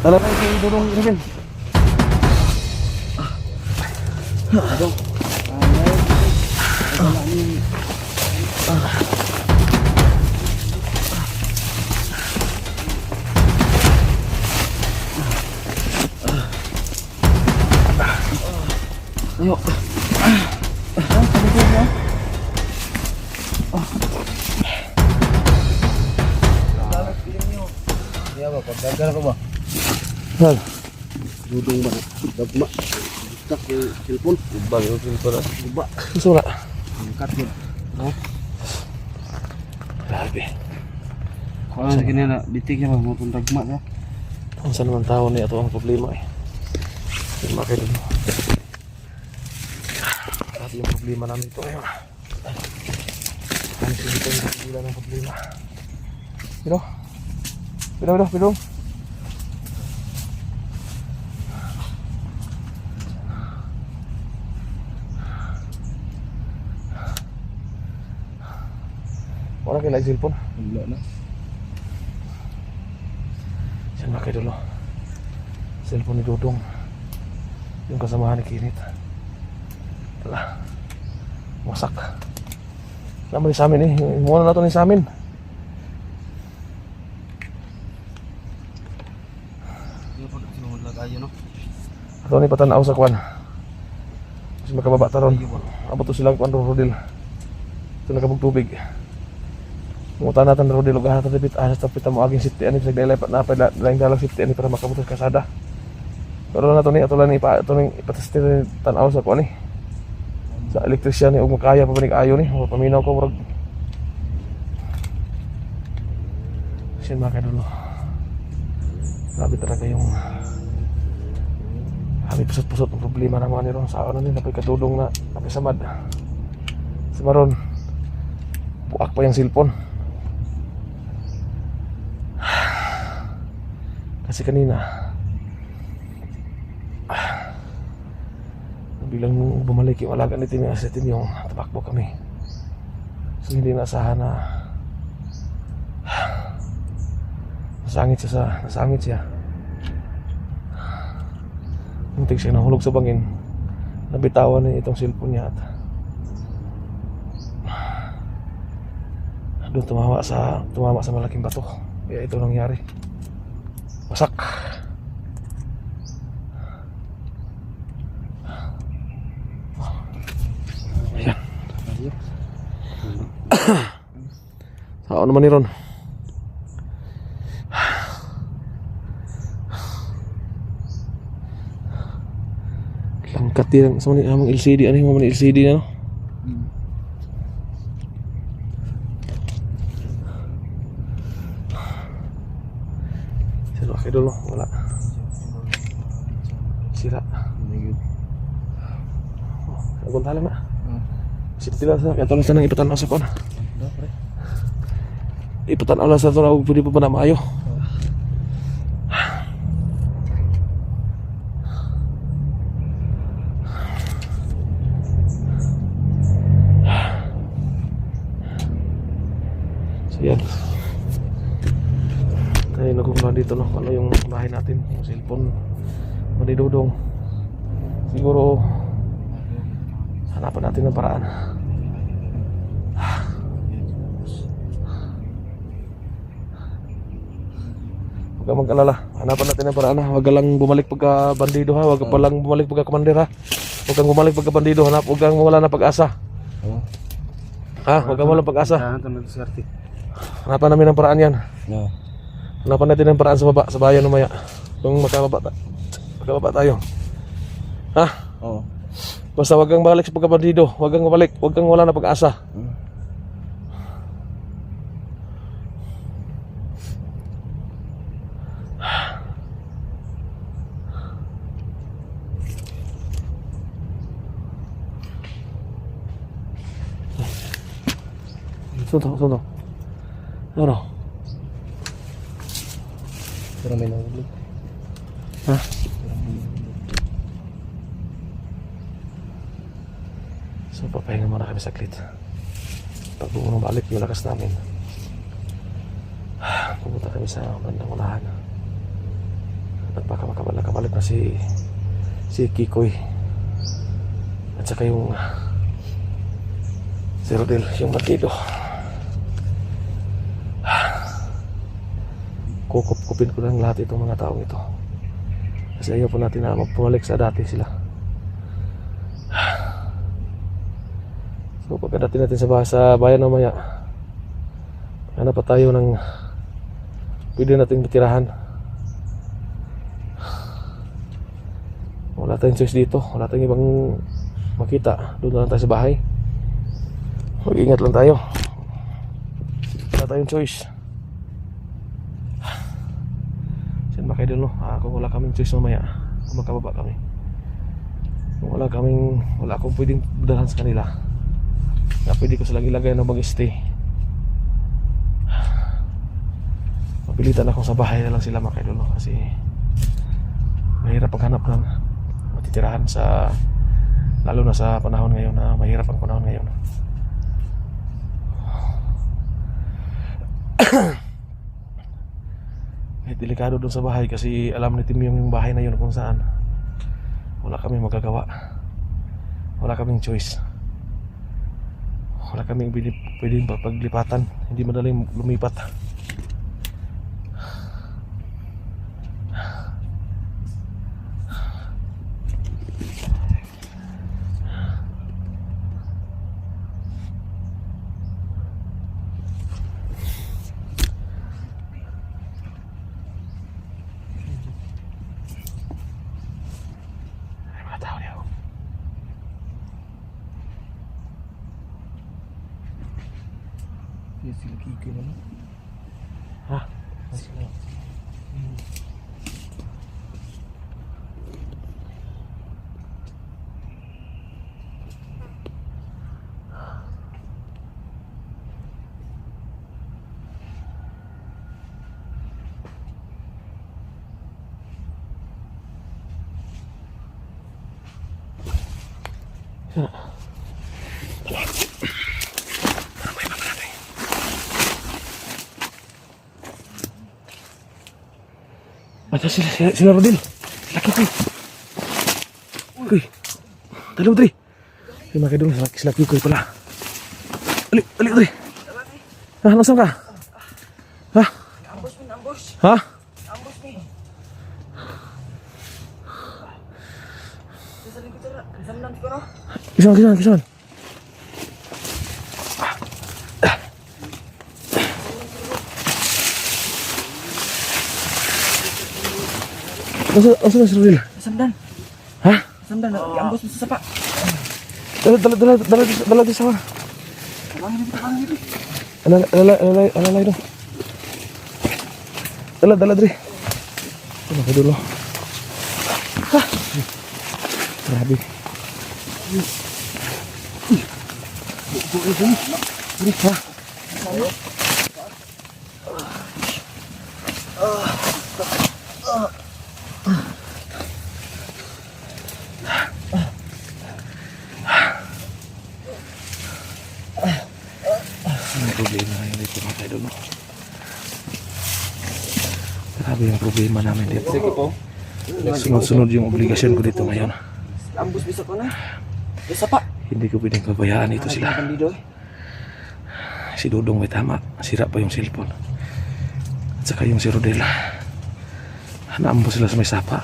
Tala na si Dudong Irvin. Dudong. Ayo. Talikod mo. Iya ba, pagdagal ko ba? Hal. Dudong ba? Dagma. Tak yung telepon. Ubang yung silpon ah. Diba? Susura. Angkat yun. No? Grabe. Kung ano ganyan na, bitik yan ba? Mutong dagma ka. Ang saan naman tao niya ito ang problema eh. Problema kayo dito. Grabe yung problema namin ito ngayon. Ang sila yung sila ng problema. Pero? Pero. Wala kayo lang cellphone. Wala na. Saan ba kayo dulo? Cellphone ni Dudong. Yung kasamahan ni Kinit. Wala. Wasak. Naman sa amin eh. Muna na ito ni sa amin. Hindi po sinulag ayo no? Ito ni patanaw sa kwan. Kasi makababa taron. Abot to silang kwan rodil. Ito nakabog tubig. Mungutan natin rodil. Huwag natin dipit. Tapit mo aging safety. Ano yung naglipat na pa. Dalang dalang safety. Ano para makabutos kasada. Pero na ito ni. Ito lang ipatastin tanaw sa kwan eh. Sa elektrisyan ni. Huwag makaya pa panig ayo ni. Paminaw ko. Siyan mga kadulo. Grabe talaga yung kami pusot-pusot ang problema ng mga nirong sa ano nila. Napagkatulong na napisamad. Sa maron buak pa yung cellphone. Kasi kanina biglang bumalik yung alaga ni Timmy Asetin yung tabakbo kami. So hindi naasahan na nasangit siya. Muntik siya nahulog sa bangin. Nabitawan niya itong cellphone niya at doon tumama sa malaking bato. Kaya ito nangyari. Wasak. Ayan. Saan naman ni Ron? Langkat din sa mga amang LCD. Ano yung mga LCD na no? Sino kayo dulu? Wala. Sira. Agong talang na. Sila sa kaya tulang sanang ipatan sa kon. Ipatan Allah sa ito na pwede pa ba na maayo. So yan. Tayo nagkukuha dito no. Ano yung bahay natin. Yung cellphone. Manidudong. Siguro hanapan natin ng paraan. Huwag kang mag-alala. Hanapan natin ng paraan. Huwag ka lang bumalik pagka bandido ha. Huwag ka lang bumalik pagka komander ha. Huwag kang bumalik pagka bandido. Huwag kang mawala ng pag-asa. Ha? Huwag kang mawala ng pag-asa. Hanapan namin ng paraan yan. Hanapan natin ng paraan sa baba. Sa bayan umaya. Kung makababa tayo. Ha? Oo. Basta wag kang balik sa pagkabandido. Wag kang mabalik. Wag kang wala na pag-asa. Suntok. Ano? Pero may nahulog. Ha? So papahinga muna kami saglit. Pag bumulong balik yung lakas namin, pupunta kami sa bandang unahan. At baka makabalik na si Kikoy at saka yung si Rodel, yung bandido. Kukupin ko lang lahat itong mga taong ito kasi ayaw po natin na magpumalik sa dati sila. So pagkadating natin sa bayan mamaya, hanap pa tayo ng pwede nating tirahan. Wala tayong choice dito, wala tayong ibang makita. Doon na lang tayo sa bahay. Mag-ingat lang tayo, wala tayong choice. Saan ba kayo doon, no? Kung wala kaming choice mamaya, kung magkababa kami, kung wala akong pwedeng dalhan sa kanila na pwede ko silang ilagay na mag-stay, mapilitan akong sa bahay na lang sila mga kaidol, no? Kasi mahirap paghanap ng matitirahan sa, lalo na sa panahon ngayon na mahirap ang panahon ngayon. May delikado doon sa bahay kasi alam ni Tim yung bahay na yun kung saan wala kaming magagawa, wala kaming choice, wala kaming pwedeng paglipatan, hindi madaling lumipat. Sila Kikoy naman. Ha? Sila. Ada sila Rodel, sila Kikoy. Uy, dalaw Dre. Lima kayo doon, sila Kikoy pala. Ali Dre. Nasaan ka? Ha? Ambush. Ha? Ambush ni. Sa likod tara. Samnan ko no. Kisaman. Nasaan si Rodel? Samdan. Ha? Samdan. Ambush sa sapa. Dala di sama. Tabang dito. Alalay dong. Dala Dre. Ano ka dulu? Ha? Grabe. Ha? May problema ngayon dito mga kaidol, no? Grabe yung problema namin dito. Sunod-sunod yung obligasyon ko dito ngayon. Ambush bisa ko na. Sa sapa. Hindi ko pwedeng pabayaan ito sila. Bandido. Si Dudong may tama, sira pa yung cellphone. At saka yung si Rodel, naambo sila sa may sapa.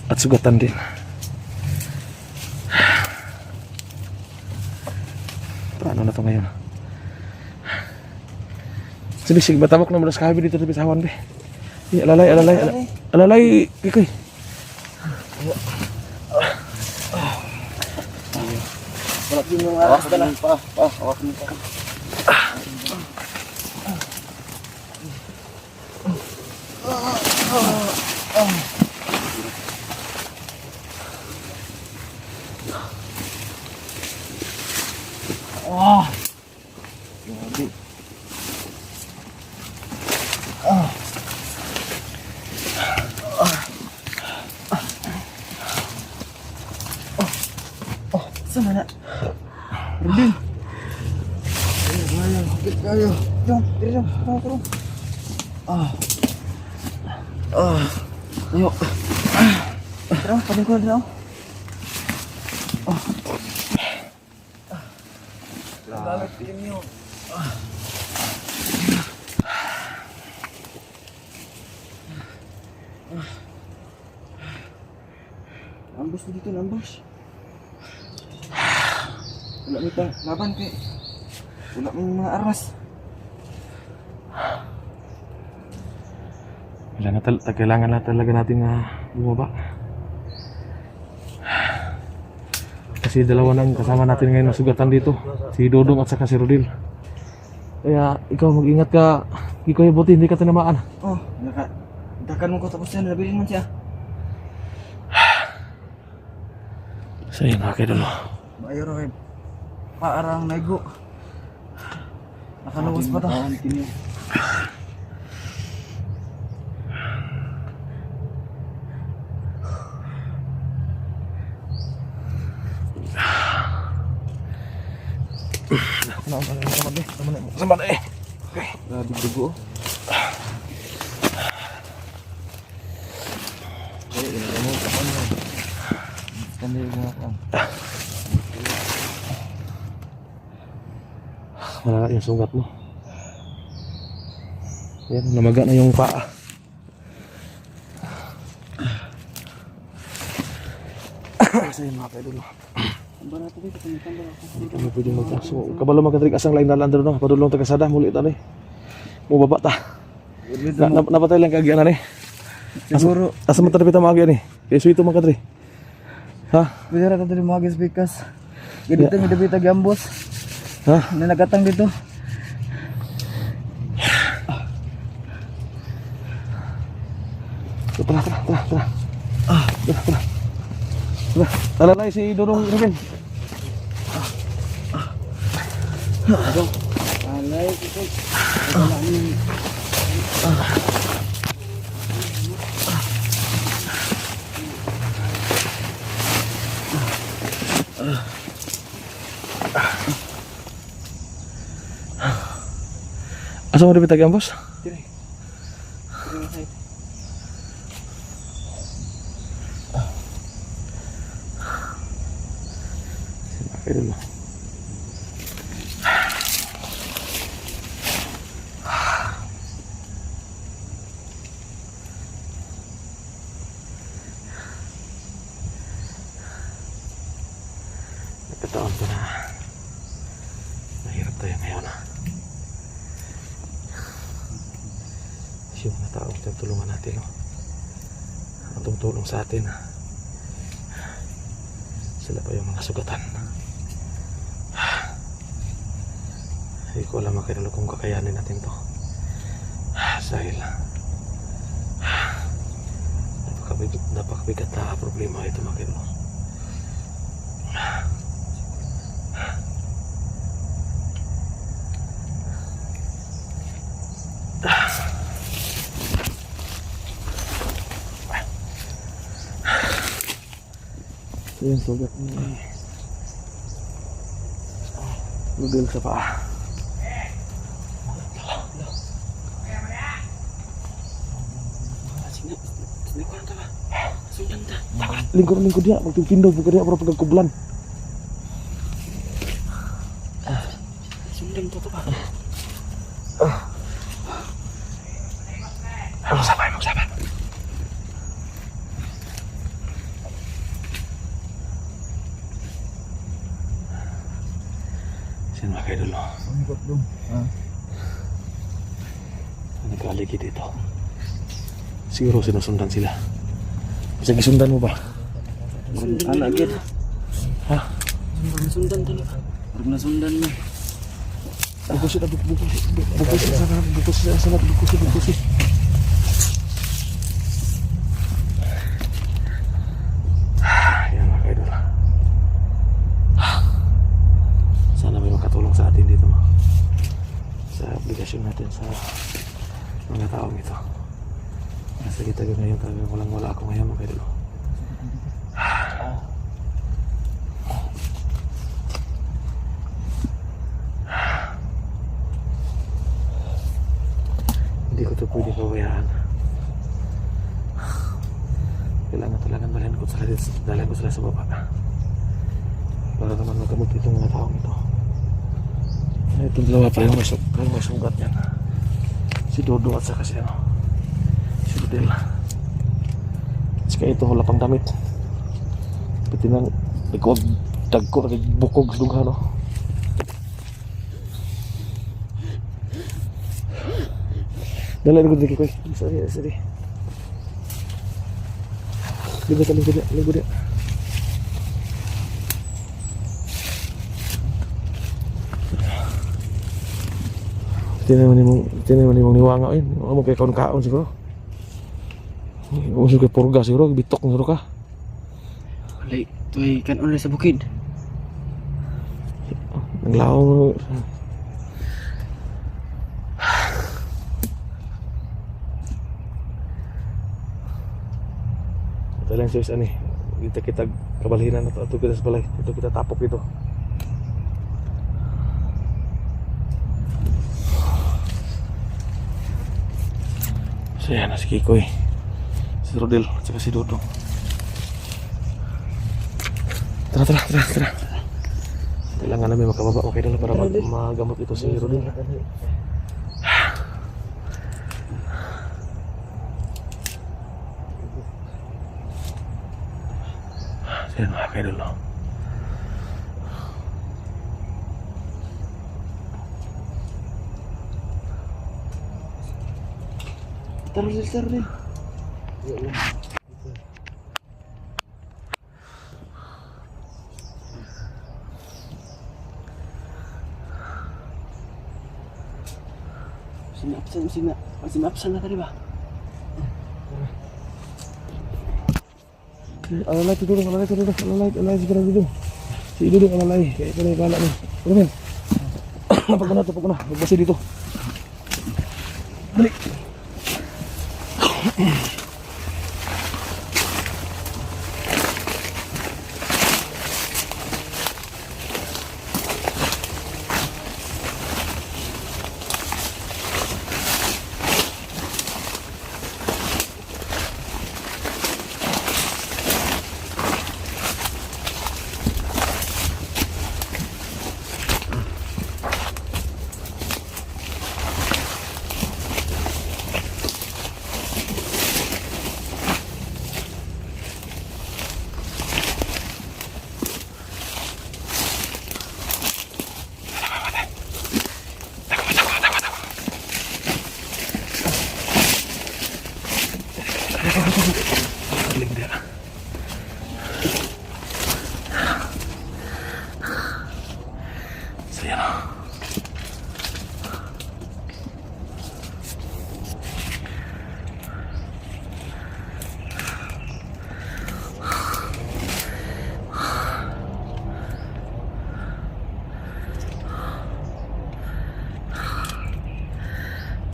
At sugatan din. Paano na to ngayon? Sige, batabok na muna sa kahabi dito sa bitawan, be. Alalay, Kikoy. Wala din yung aras dala. Hawak mo pa. Sama na. Rodel. Ayo. Jom. Ayo. Tara, paling ko na. Gamit din niyo. Ambos dito, ambos. Wala may laban kay. Wala may mga armas. Wala na kailangan na talaga natin bumaba. Kasi dalawa nang kasama natin ngayon na sugatan dito. Si Dodong at saka si Rodil. Kaya ikaw mag-ingat ka. Ikaw yung buti, hindi ka tinamaan. Oh, dakan mo ko tapos yan, nabilin man siya. So yun mga kaidol. Mayor kay paarang naigo. Nakaluwas pa ta. Sama na eh. Grabe dugo. Eh, ini mo kapan mo. Tanda mo ako. Malala yung sugat mo. Yan, namaga na yung paa. Kasi yung mga kaidol. Barato dito tambah ako. Hindi kami pwede magkaso. Kabalo magkatrik asang lain dalan doon. Padulong tagasada. Muli ito eh. Mubaba ta. Napatay lang kagyan eh. Siguro Asa mo tarapita mo agyan eh. Kaya suito magkatri. Ha? bira ta dili mo agis pikas. Gidito mi debita gambos. Ha? Na nagatang dito. Tara. Tara. Talalay si Dodong Ruben. Alay dito. Asa mo dapit ang boss? Ayan mo. Nagkataon ko na mahirap tayo ngayon. Yung mga taong tinutulungan natin, no? Ang tumutulong sa atin, sila pa yung mga sugatan. Hindi ko alam mga kung kakayanin natin to. Dahil napakabigat na problema ito mga kaibigan. Yung sugat ni Lugil sa paa. Lingkod dia, magpindaw buka dia para pagkakublan. sundang to ba? Magsabat. Sino kayo dulu? Angkot dong. Nag-aligi dito. Siguro sinusundan sila. Bisa gisundan mo ba? Anak gid. Ha? Sundan talaga. Pag nasundan mo. Bukusin. Yan mga kaidol. Sana may makatulong sa atin dito, sa obligasyon natin sa mga taong ito. Nasa kita ngayon talagang walang-wala ako ngayon mga kaidol. Hindi ko ito pwede pabayaan. dalhin ko sila sa baba. Para naman magamot itong mga taong ito. Itong dalawa pa yung may sugat yan. Si Dodo at saka si si Rodel. Saka ito wala pang damit. Pati nang nagkuwag dagko, nagbukog sa lugha, no? Dalhin ko dito, sorry. Ligo dia. Tinaman mong niwanga yun. Amo kay kaon-kaon siguro. Uso kay purga siguro, bitok siguro ka. Walay, tuway kan ulit sa bukid. Naglaong. Ito lang serius ani. Kita kabalinan atau kita sa balay. Ito kita tapok ito. So yan, si Kikoy, si Rodel, at saka si Dodo. Tara. Kailangan namin makababa. Okay na lang para magamot ito si Rodel. Yan mga kaidol. Taruh. Masih absen tadi, Pak. Alalay segera dulu. Si Dodo alalay, kayak kena kala nih. Bener. Pag na, magbasi dito. Balik.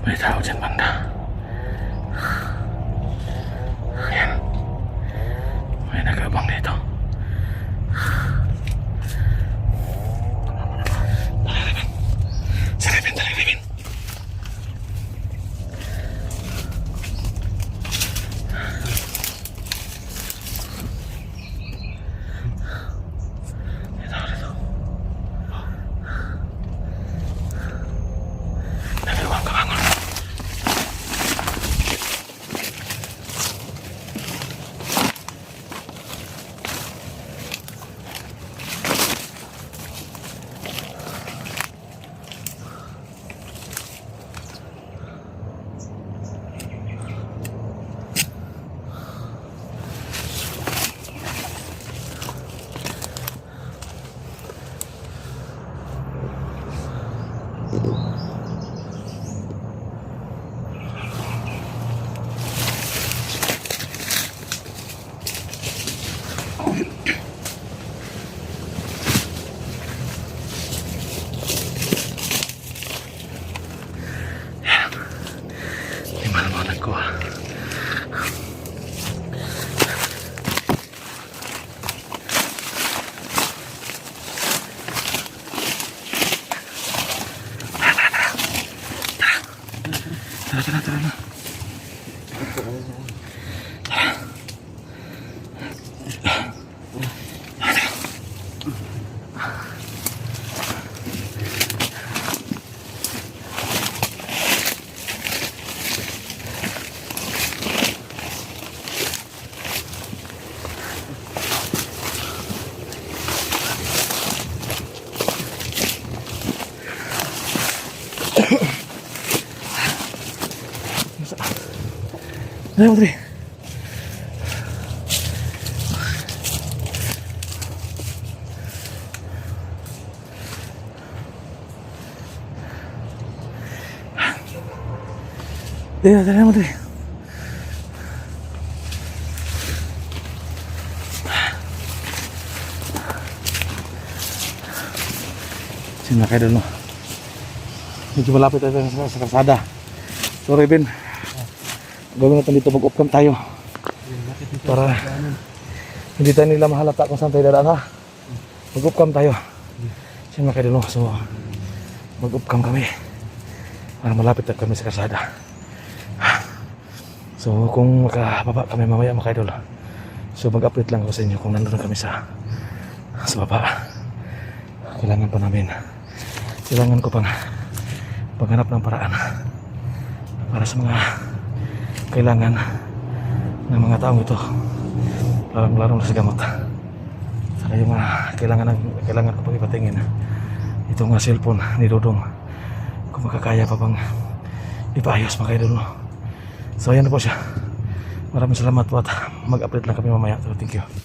May tao dyan banda. Ayan. May nag-abang dito. Talibin. Dito. Nagawang kabangon. Ko. Tara. Dali mo, dali. Dali mo, dali. Sino kayo doon, no? Medyo malapit tayo sa kalsada. Sorry, Ben. Gawin natin dito, mag-off cam tayo. Para hindi tayo nila mahalata kung saan tayo dadaan, ha? Mag-off cam tayo. Sino kayo doon, no? So, mag-off cam kami. Para malapit tayo kami sa kalsada. So, kung makababa kami mamaya, mga idol. So, mag-update lang ako sa inyo kung nandun kami sa baba. Kailangan pa namin. Kailangan ko pang paghanap ng paraan para sa mga kailangan ng mga taong ito, larong sa gamot. Saka yung kailangan ko pang ipatingin itong cellphone ni Dodong, kung makakaya pa pang ipaayos, mga idol, no? So ayan na po siya. Maraming salamat po at mag-update lang kami mamaya. So, thank you.